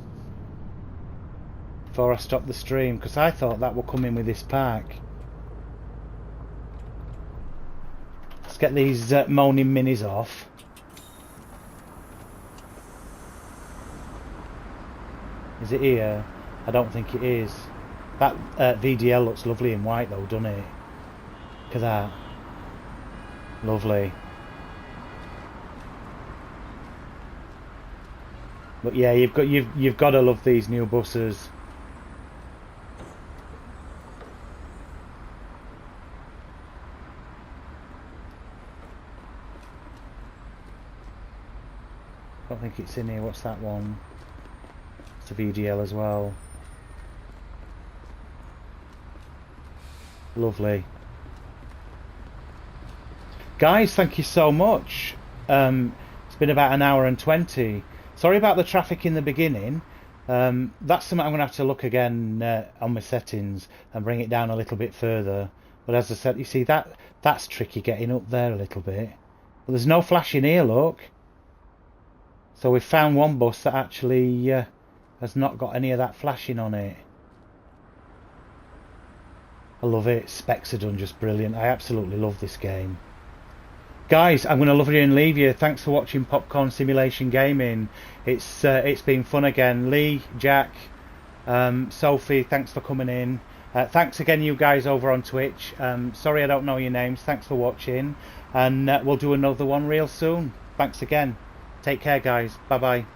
before I stop the stream, because I thought that would come in with this park. Let's get these moaning minis off. Is it here? I don't think it is. That VDL looks lovely in white though, doesn't it? Look at that. Lovely. But yeah, you've got to love these new buses. I don't think it's in here. What's that one? It's a VDL as well. Lovely. Guys, thank you so much. It's been about an hour and 20. Sorry about the traffic in the beginning. That's something I'm going to have to look again on my settings and bring it down a little bit further. But as I said, you see that's tricky getting up there a little bit. But there's no flashing here, look. So we've found one bus that actually has not got any of that flashing on it. I love it. Specs are done just brilliant. I absolutely love this game. Guys, I'm going to love you and leave you. Thanks for watching Popcorn Simulation Gaming. It's been fun again. Lee, Jack, Sophie, thanks for coming in. Thanks again, you guys over on Twitch. Sorry I don't know your names. Thanks for watching. And we'll do another one real soon. Thanks again. Take care, guys. Bye-bye.